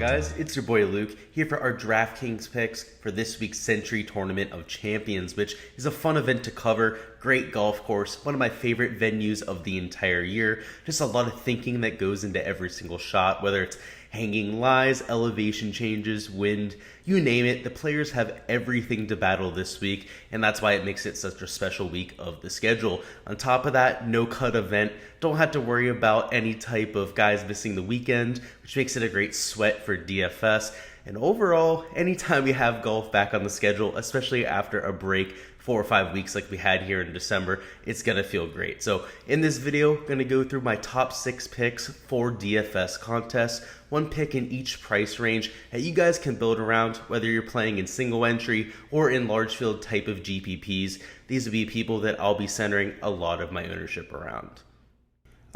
guys? It's your boy Luke here for our Draftkings picks for this week's Sentry Tournament of Champions, which is a fun event to cover. Great golf course, one of my favorite venues of the entire year. Just a lot of thinking that goes into every single shot, whether it's hanging lies, elevation changes, wind, you name it. The players have everything to battle this week, and that's why it makes it such a special week of the schedule. On top of that, no cut event. Don't have to worry about any type of guys missing the weekend, which makes it a great sweat for DFS. And overall, anytime we have golf back on the schedule, especially after a break, 4 or 5 weeks like we had here in December, it's gonna feel great. So in this video, I'm gonna go through my top 6 picks for DFS contests, one pick in each price range that you guys can build around, whether you're playing in single entry or in large field type of GPPs. These will be people that I'll be centering a lot of my ownership around.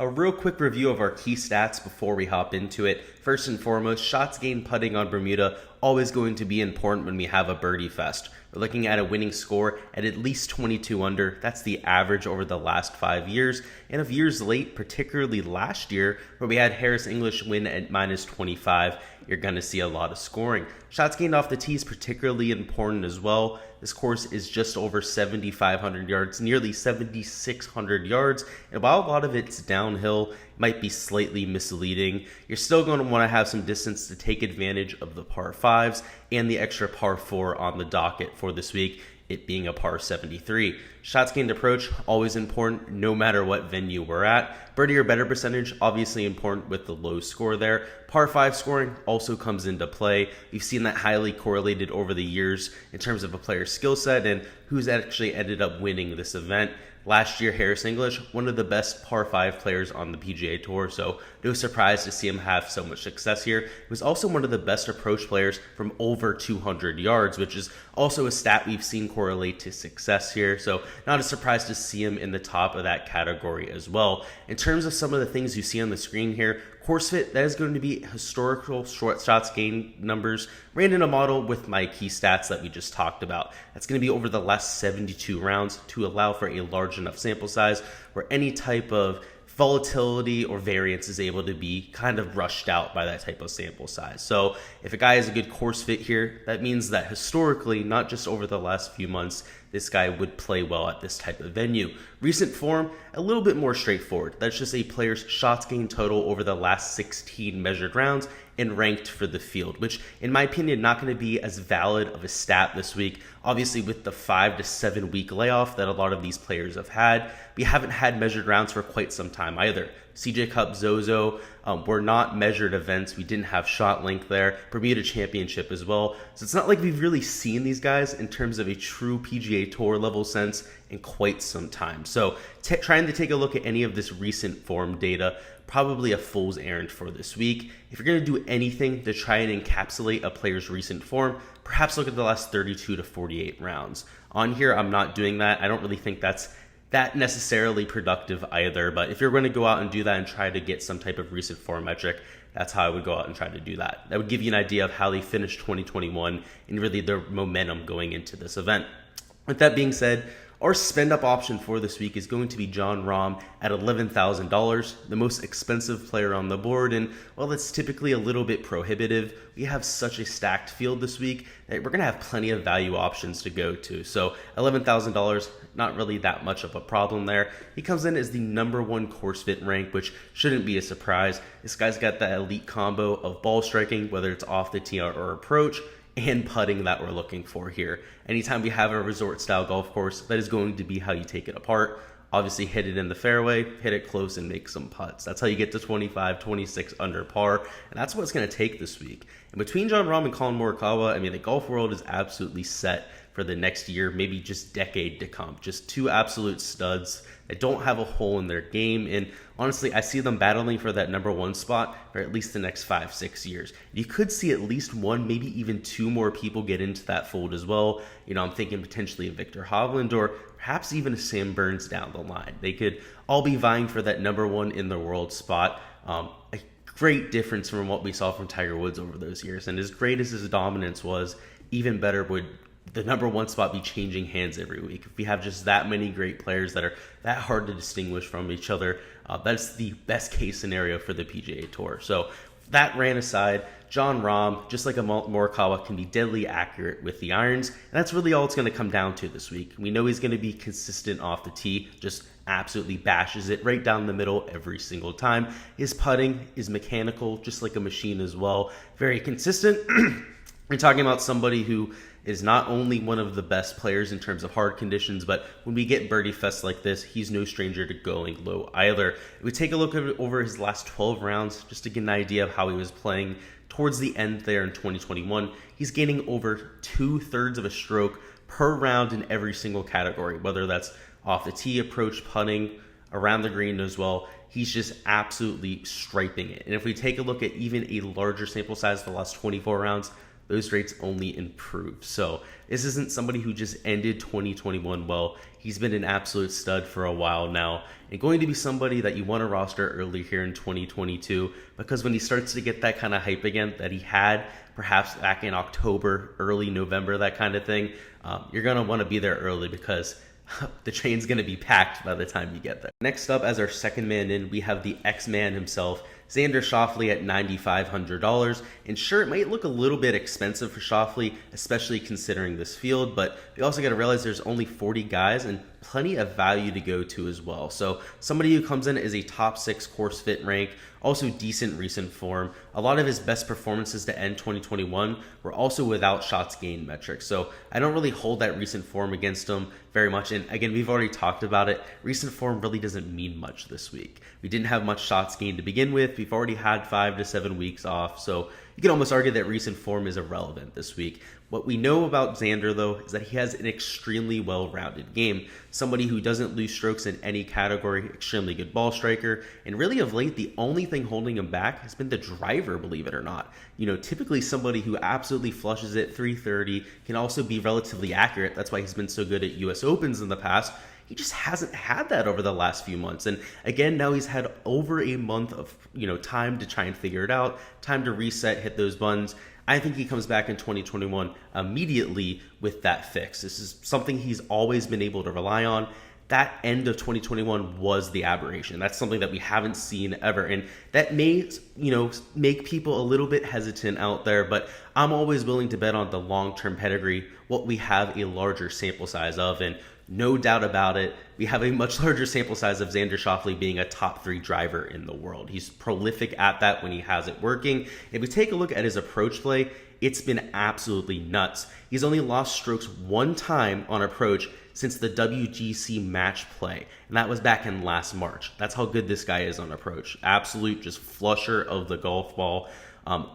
A real quick review of our key stats before we hop into it. First and foremost, shots gained putting on Bermuda, always going to be important when we have a birdie fest. We're looking at a winning score at least 22 under. That's the average over the last 5 years. And of years late, particularly last year, where we had Harris English win at minus 25, you're going to see a lot of scoring. Shots gained off the tee is particularly important as well. This course is just over 7,500 yards, nearly 7,600 yards. And while a lot of it's downhill, might be slightly misleading, you're still going to want to have some distance to take advantage of the par 5s and the extra par 4 on the docket for this week, it being a par 73. Shots gained approach, always important no matter what venue we're at. Birdie or better percentage, obviously important with the low score there. Par 5 scoring also comes into play. We've seen that highly correlated over the years in terms of a player's skill set and who's actually ended up winning this event. Last year, Harris English, one of the best par 5 players on the PGA Tour, so no surprise to see him have so much success here. He was also one of the best approach players from over 200 yards, which is also a stat we've seen correlate to success here, so not a surprise to see him in the top of that category as well. In terms of some of the things you see on the screen here, course fit, that is going to be historical short shots gained numbers, ran in a model with my key stats that we just talked about. That's going to be over the last 72 rounds to allow for a large enough sample size where any type of volatility or variance is able to be kind of brushed out by that type of sample size. So if a guy has a good course fit here, that means that historically, not just over the last few months, this guy would play well at this type of venue. Recent form, a little bit more straightforward. That's just a player's shots gained total over the last 16 measured rounds and ranked for the field, which in my opinion, not going to be as valid of a stat this week. Obviously with the 5 to 7 week layoff that a lot of these players have had, we haven't had measured rounds for quite some time either. CJ Cup, Zozo were not measured events. We didn't have shot length there. Bermuda Championship as well. So it's not like we've really seen these guys in terms of a true PGA Tour level sense in quite some time. So trying to take a look at any of this recent form data, probably a fool's errand for this week. If you're going to do anything to try and encapsulate a player's recent form, perhaps look at the last 32 to 48 rounds. On here, I'm not doing that. I don't really think that's that necessarily productive either, but if you're going to go out and do that and try to get some type of recent form metric, that's how I would go out and try to do that. That would give you an idea of how they finished 2021 and really their momentum going into this event. With that being said, our spend up option for this week is going to be Jon Rahm at $11,000, the most expensive player on the board. And while that's typically a little bit prohibitive, we have such a stacked field this week that we're going to have plenty of value options to go to. So $11,000, not really that much of a problem there. He comes in as the #1 course fit rank, which shouldn't be a surprise. This guy's got that elite combo of ball striking, whether it's off the tee or approach, and putting that we're looking for here. Anytime we have a resort style golf course, that is going to be how you take it apart. Obviously hit it in the fairway, hit it close and make some putts. That's how you get to 25, 26 under par. And that's what it's going to take this week. And between Jon Rahm and Collin Morikawa, I mean, the golf world is absolutely set for the next year, maybe just decade to come. Just two absolute studs that don't have a hole in their game. And honestly, I see them battling for that #1 spot for at least the next 5-6 years. You could see at least one, maybe even two more people get into that fold as well. You know, I'm thinking potentially a Victor Hovland or perhaps even a Sam Burns down the line. They could all be vying for that #1 in the world spot. A great difference from what we saw from Tiger Woods over those years. And as great as his dominance was, even better would the #1 spot be changing hands every week. If we have just that many great players that are that hard to distinguish from each other, that's the best case scenario for the PGA Tour. So that ran aside, Jon Rahm, just like a Morikawa, can be deadly accurate with the irons, and that's really all it's going to come down to this week. We know he's going to be consistent off the tee, just absolutely bashes it right down the middle every single time. His putting is mechanical, just like a machine as well. Very consistent. We're talking about somebody who is not only one of the best players in terms of hard conditions, but when we get birdie fests like this, he's no stranger to going low either. If we take a look over his last 12 rounds, just to get an idea of how he was playing towards the end there in 2021, he's gaining over 2/3 of a stroke per round in every single category, whether that's off the tee, approach, putting, around the green as well. He's just absolutely striping it. And if we take a look at even a larger sample size, the last 24 rounds, those rates only improve. So this isn't somebody who just ended 2021 well. He's been an absolute stud for a while now, and going to be somebody that you want to roster early here in 2022, because when he starts to get that kind of hype again that he had perhaps back in October, early November, that kind of thing, you're going to want to be there early because the train's going to be packed by the time you get there. Next up, as our second man in, we have the X-Man himself, Xander Schauffele at $9,500. And sure, it might look a little bit expensive for Schauffele, especially considering this field, but we also got to realize there's only 40 guys and plenty of value to go to as well. So somebody who comes in as a top 6 course fit rank, also decent recent form. A lot of his best performances to end 2021 were also without shots gained metrics. So I don't really hold that recent form against him very much. And again, we've already talked about it. Recent form really doesn't mean much this week. We didn't have much shots gained to begin with. We've already had 5 to 7 weeks off. So you can almost argue that recent form is irrelevant this week. What we know about Xander, though, is that he has an extremely well-rounded game. Somebody who doesn't lose strokes in any category, extremely good ball striker, and really of late, the only thing holding him back has been the driver, believe it or not. You know, typically somebody who absolutely flushes it 330 can also be relatively accurate. That's why he's been so good at US Opens in the past. He just hasn't had that over the last few months. And again, now he's had over a month of, time to try and figure it out, time to reset, hit those buttons. I think he comes back in 2021 immediately with that fix. This is something he's always been able to rely on. That end of 2021 was the aberration. That's something that we haven't seen ever. And that may, make people a little bit hesitant out there, but I'm always willing to bet on the long-term pedigree, what we have a larger sample size of. And no doubt about it, we have a much larger sample size of Xander Schauffele being a top 3 driver in the world. He's prolific at that when he has it working. If we take a look at his approach play, it's been absolutely nuts. He's only lost strokes 1 time on approach since the WGC match play, and that was back in last March. That's how good this guy is on approach. Absolute just flusher of the golf ball.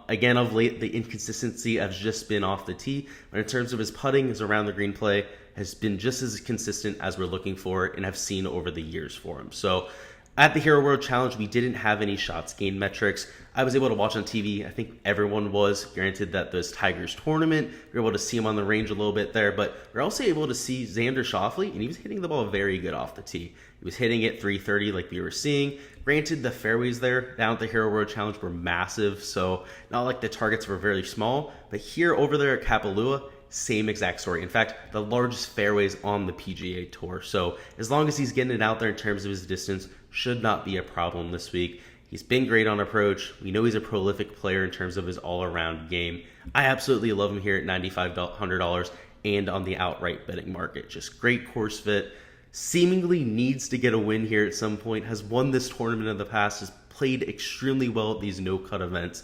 Again, of late, the inconsistency has just been off the tee, but in terms of his putting, his around the green play has been just as consistent as we're looking for and have seen over the years for him. So at the Hero World Challenge, we didn't have any shots gained metrics. I was able to watch on TV. I think everyone was. Granted that this Tigers tournament, we were able to see him on the range a little bit there, but we're also able to see Xander Schauffele, and he was hitting the ball very good off the tee. He was hitting it 330 like we were seeing. Granted, the fairways there down at the Hero World Challenge were massive, so not like the targets were very small, but here over there at Kapalua, same exact story. In fact, the largest fairways on the PGA Tour. So as long as he's getting it out there in terms of his distance, should not be a problem this week. He's been great on approach. We know he's a prolific player in terms of his all-around game. I absolutely love him here at $9,500 and on the outright betting market. Just great course fit. Seemingly needs to get a win here at some point. Has won this tournament in the past. Has played extremely well at these no-cut events.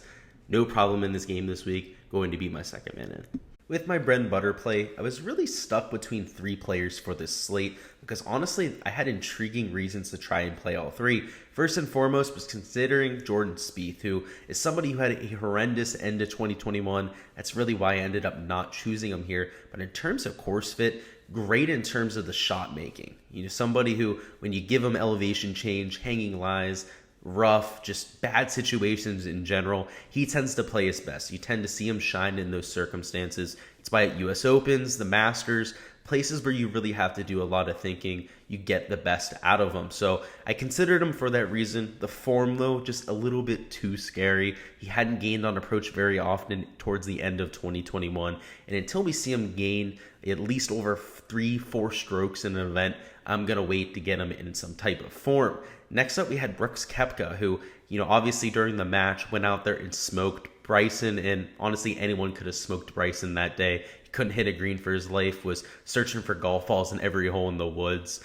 No problem in this game this week. Going to be my second man in. With my bread and butter play, I was really stuck between 3 players for this slate because honestly, I had intriguing reasons to try and play all 3. First and foremost was considering Jordan Spieth, who is somebody who had a horrendous end to 2021. That's really why I ended up not choosing him here. But in terms of course fit, great in terms of the shot making. Somebody who, when you give him elevation change, hanging lies, rough, just bad situations in general, he tends to play his best. You tend to see him shine in those circumstances. It's why at US Opens, the Masters, places where you really have to do a lot of thinking, you get the best out of him. So I considered him for that reason. The form, though, just a little bit too scary. He hadn't gained on approach very often towards the end of 2021. And until we see him gain at least over 3-4 strokes in an event, I'm going to wait to get him in some type of form. Next up, we had Brooks Koepka, who, obviously during the match went out there and smoked Bryson, and honestly, anyone could have smoked Bryson that day. He couldn't hit a green for his life, was searching for golf balls in every hole in the woods.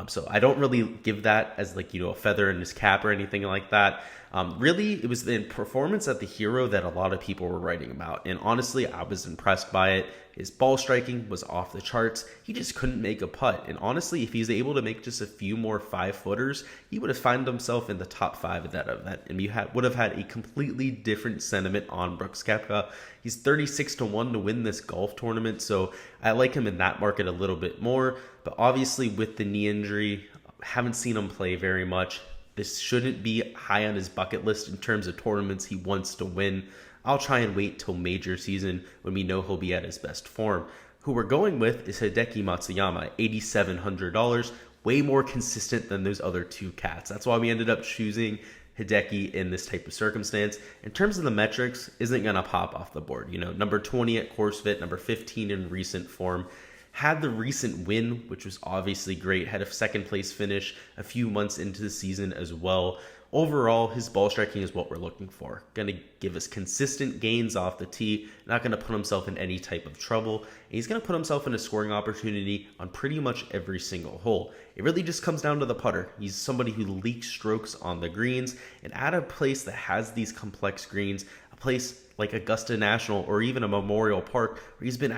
So I don't really give that as a feather in his cap or anything like that. Really, it was the performance at the Hero that a lot of people were writing about. And honestly, I was impressed by it. His ball striking was off the charts. He just couldn't make a putt. And honestly, if he's able to make just a few more 5-footers, he would have found himself in the top 5 at that event. And you would have had a completely different sentiment on Brooks Koepka. He's 36-1 to win this golf tournament. So I like him in that market a little bit more. But obviously with the knee injury, haven't seen him play very much. This shouldn't be high on his bucket list in terms of tournaments he wants to win. I'll try and wait till major season when we know he'll be at his best form. Who we're going with is Hideki Matsuyama, $8,700, way more consistent than those other two cats. That's why we ended up choosing Hideki in this type of circumstance. In terms of the metrics, isn't going to pop off the board. Number 20 at course fit, number 15 in recent form. Had the recent win, which was obviously great. Had a second place finish a few months into the season as well. Overall, his ball striking is what we're looking for. Going to give us consistent gains off the tee. Not going to put himself in any type of trouble. And he's going to put himself in a scoring opportunity on pretty much every single hole. It really just comes down to the putter. He's somebody who leaks strokes on the greens. And at a place that has these complex greens, a place like Augusta National or even a Memorial Park, where he's been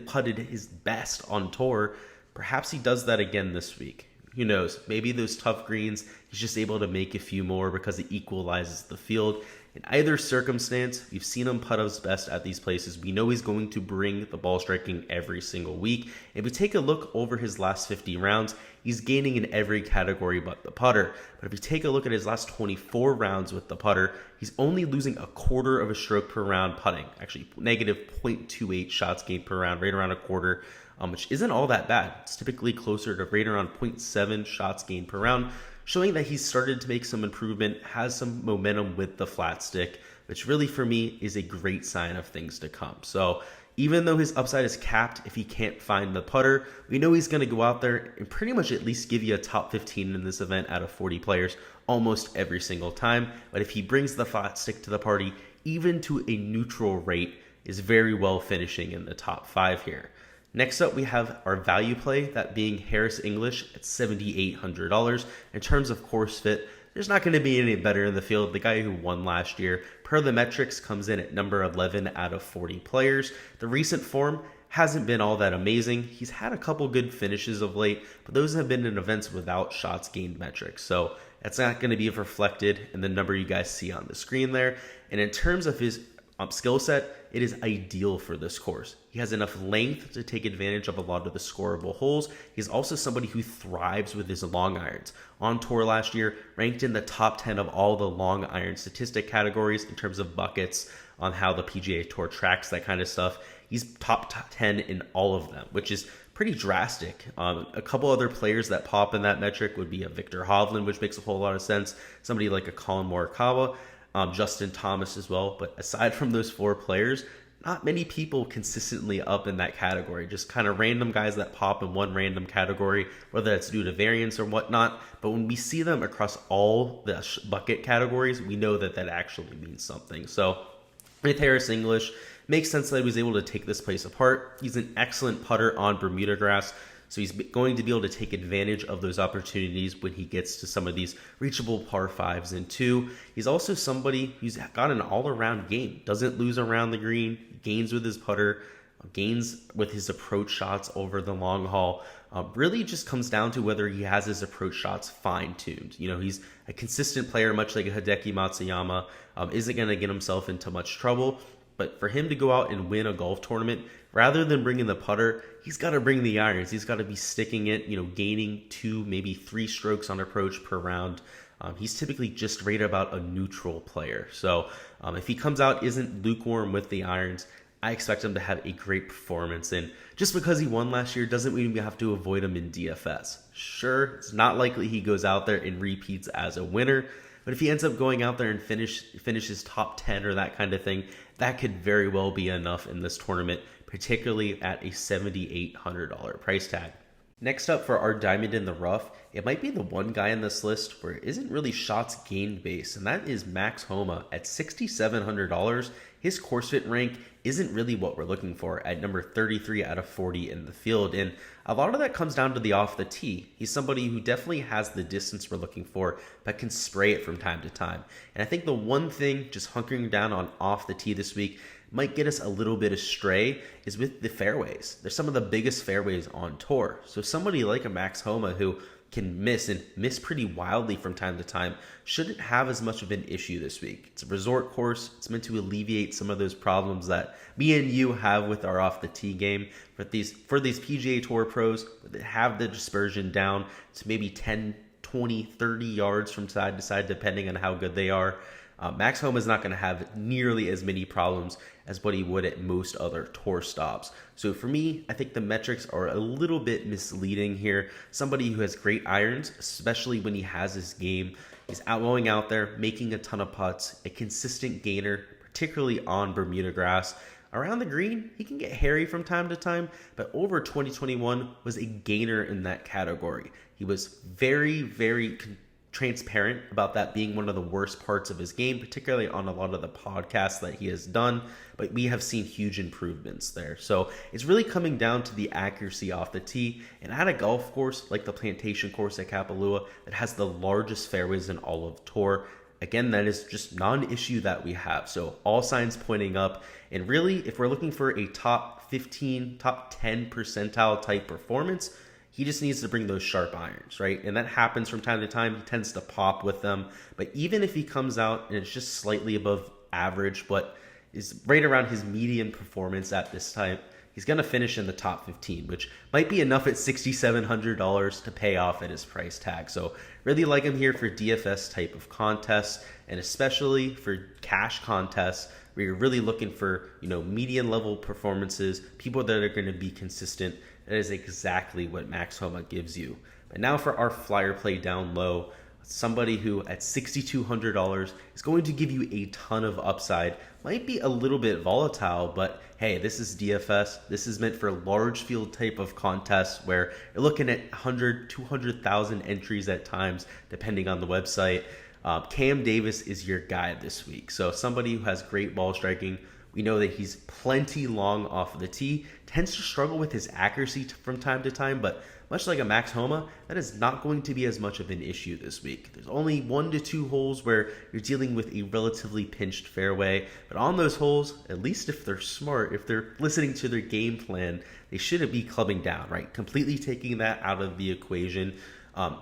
putted his best on tour, perhaps he does that again this week. Who knows? Maybe those tough greens, he's just able to make a few more because it equalizes the field. In either circumstance, we've seen him putt his best at these places. We know he's going to bring the ball striking every single week. If we take a look over his last 50 rounds, he's gaining in every category but the putter. But if you take a look at his last 24 rounds with the putter, he's only losing a quarter of a stroke per round putting. Actually, negative 0.28 shots gained per round, right around a quarter, which isn't all that bad. It's typically closer to right around 0.7 shots gained per round, showing that he's started to make some improvement, has some momentum with the flat stick, which really for me is a great sign of things to come. So even though his upside is capped, if he can't find the putter, we know he's going to go out there and pretty much at least give you a top 15 in this event out of 40 players almost every single time. But if he brings the flat stick to the party, even to a neutral rate, is very well finishing in the top 5 here. Next up, we have our value play, that being Harris English at $7,800. In terms of course fit, there's not going to be any better in the field. The guy who won last year, per the metrics, comes in at number 11 out of 40 players. The recent form hasn't been all that amazing. He's had a couple good finishes of late, but those have been in events without shots gained metrics. So that's not going to be reflected in the number you guys see on the screen there. And in terms of his skill set, it is ideal for this course. He has enough length to take advantage of a lot of the scoreable holes. He's also somebody who thrives with his long irons. On tour last year, ranked in the top 10 of all the long iron statistic categories in terms of buckets on how the PGA Tour tracks that kind of stuff. He's top 10 in all of them, which is pretty drastic. A couple other players that pop in that metric would be a Victor Hovland, which makes a whole lot of sense. Somebody like a Colin Morikawa. Justin Thomas as well. But aside from those 4 players, not many people consistently up in that category. Just kind of random guys that pop in one random category, whether that's due to variance or whatnot. But when we see them across all the bucket categories, we know that that actually means something. So with Harris English, makes sense that he was able to take this place apart. He's an excellent putter on Bermuda grass. So he's going to be able to take advantage of those opportunities when he gets to some of these reachable par 5s and 2. He's also somebody who's got an all-around game. Doesn't lose around the green, gains with his putter, gains with his approach shots over the long haul. Really just comes down to whether he has his approach shots fine-tuned. He's a consistent player, much like a Hideki Matsuyama. Isn't going to get himself into much trouble. But for him to go out and win a golf tournament, rather than bringing the putter, he's got to bring the irons. He's got to be sticking it, gaining 2, maybe 3 strokes on approach per round. He's typically just right about a neutral player. So if he comes out, isn't lukewarm with the irons, I expect him to have a great performance. And just because he won last year doesn't mean we have to avoid him in DFS. Sure, it's not likely he goes out there and repeats as a winner. But if he ends up going out there and finishes top 10 or that kind of thing, that could very well be enough in this tournament, particularly at a $7,800 price tag. Next up for our diamond in the rough, it might be the one guy on this list where it isn't really shots gained based, and that is Max Homa at $6,700. His course fit rank isn't really what we're looking for at number 33 out of 40 in the field, and a lot of that comes down to the off the tee. He's somebody who definitely has the distance we're looking for, but can spray it from time to time. And I think the one thing just hunkering down on off the tee this week might get us a little bit astray is with the fairways. They're some of the biggest fairways on tour. So somebody like a Max Homa who can miss and miss pretty wildly from time to time shouldn't have as much of an issue this week. It's a resort course. It's meant to alleviate some of those problems that me and you have with our off the tee game. But for these PGA Tour pros that have the dispersion down to maybe 10, 20, 30 yards from side to side, depending on how good they are, Max Homa is not going to have nearly as many problems as what he would at most other tour stops. So for me, I think the metrics are a little bit misleading here. Somebody who has great irons, especially when he has his game, he's going out there, making a ton of putts, a consistent gainer, particularly on Bermuda grass. Around the green, he can get hairy from time to time, but over 2021 was a gainer in that category. He was very, very transparent about that being one of the worst parts of his game, particularly on a lot of the podcasts that he has done, but we have seen huge improvements there. So it's really coming down to the accuracy off the tee, and at a golf course like the Plantation course at Kapalua that has the largest fairways in all of tour, again, that is just not an issue that we have. So all signs pointing up, and really if we're looking for a top 15, top 10 percentile type performance, he just needs to bring those sharp irons, right? And that happens from time to time. He tends to pop with them. But even if he comes out and it's just slightly above average, but is right around his median performance at this time, he's going to finish in the top 15, which might be enough at $6,700 to pay off at his price tag. So really like him here for DFS type of contests, and especially for cash contests where you're really looking for, median level performances, people that are going to be consistent. That is exactly what Max Homa gives you. But now for our flyer play down low, somebody who at $6,200 is going to give you a ton of upside. Might be a little bit volatile, but hey, this is DFS. This is meant for large field type of contests where you're looking at 100, 200,000 entries at times, depending on the website. Cam Davis is your guy this week. So somebody who has great ball striking. We know that he's plenty long off of the tee, tends to struggle with his accuracy from time to time, but much like a Max Homa, that is not going to be as much of an issue this week. There's only 1 to 2 holes where you're dealing with a relatively pinched fairway, but on those holes, at least if they're smart, if they're listening to their game plan, they shouldn't be clubbing down, right? Completely taking that out of the equation,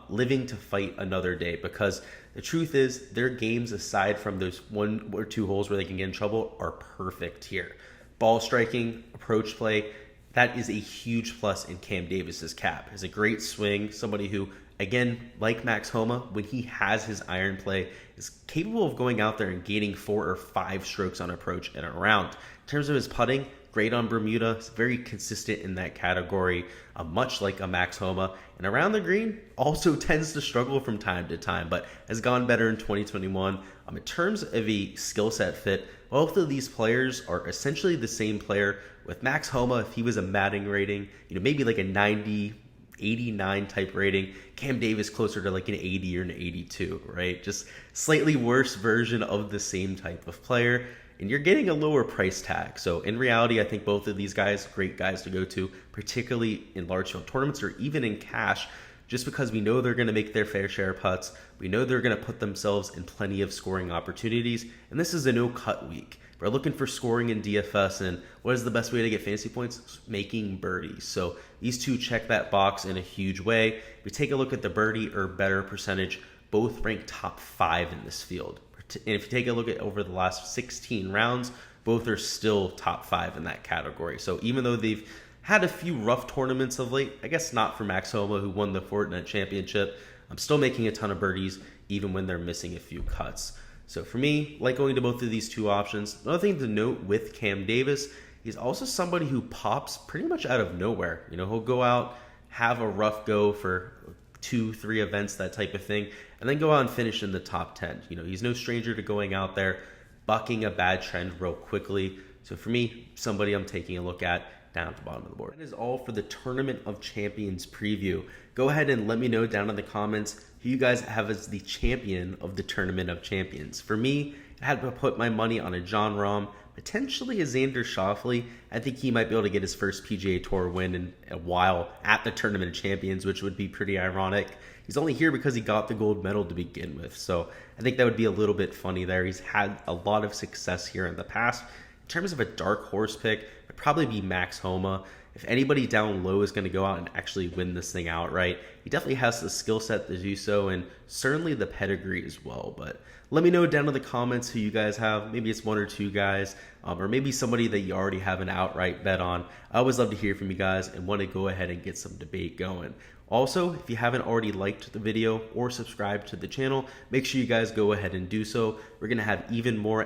living to fight another day, because the truth is their games, aside from those 1 or 2 holes where they can get in trouble, are perfect here. Ball striking, approach play, that is a huge plus in Cam Davis's cap. Has a great swing, somebody who, again, like Max Homa, when he has his iron play, is capable of going out there and gaining 4 or 5 strokes on approach and around. In terms of his putting, great on Bermuda. It's very consistent in that category, much like a Max Homa. And around the green, also tends to struggle from time to time, but has gone better in 2021. In terms of a skill set fit, both of these players are essentially the same player. With Max Homa, if he was a matting rating, maybe like a 90, 89 type rating, Cam Davis closer to like an 80 or an 82, right? Just slightly worse version of the same type of player. And you're getting a lower price tag. So in reality, I think both of these guys, great guys to go to, particularly in large field tournaments or even in cash, just because we know they're going to make their fair share of putts. We know they're going to put themselves in plenty of scoring opportunities. And this is a no-cut week. We're looking for scoring in DFS, and what is the best way to get fantasy points? Making birdies. So these two check that box in a huge way. If we take a look at the birdie or better percentage, both rank top 5 in this field. And if you take a look at over the last 16 rounds, both are still top 5 in that category. So even though they've had a few rough tournaments of late, I guess not for Max Homa, who won the Fortnite Championship, I'm still making a ton of birdies, even when they're missing a few cuts. So for me, like going to both of these two options. Another thing to note with Cam Davis, he's also somebody who pops pretty much out of nowhere. He'll go out, have a rough go for 2-3 events, that type of thing, and then go out and finish in the top 10. He's no stranger to going out there, bucking a bad trend real quickly. So for me, somebody I'm taking a look at. down at the bottom of the board. That is all for the Tournament of Champions preview. Go ahead and let me know down in the comments who you guys have as the champion of the Tournament of Champions. For me, I had to put my money on a Jon Rahm, potentially a Xander Schauffele. I think he might be able to get his first PGA Tour win in a while at the Tournament of Champions, which would be pretty ironic. He's only here because he got the gold medal to begin with, so I think that would be a little bit funny there. He's had a lot of success here in the past. In terms of a dark horse pick, it'd probably be Max Homa. If anybody down low is going to go out and actually win this thing outright, he definitely has the skill set to do so, and certainly the pedigree as well. But let me know down in the comments who you guys have. Maybe it's one or two guys, or maybe somebody that you already have an outright bet on. I always love to hear from you guys and want to go ahead and get some debate going. Also, if you haven't already liked the video or subscribed to the channel, make sure you guys go ahead and do so. We're going to have even more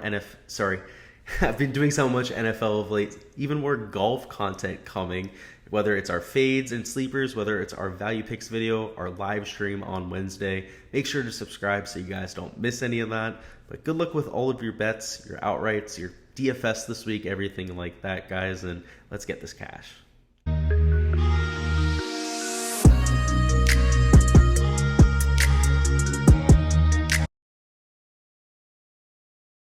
I've been doing so much NFL of late, even more golf content coming, whether it's our fades and sleepers, whether it's our value picks video, our live stream on Wednesday. Make sure to subscribe so you guys don't miss any of that. But good luck with all of your bets, your outrights, your DFS this week, everything like that, guys, and let's get this cash.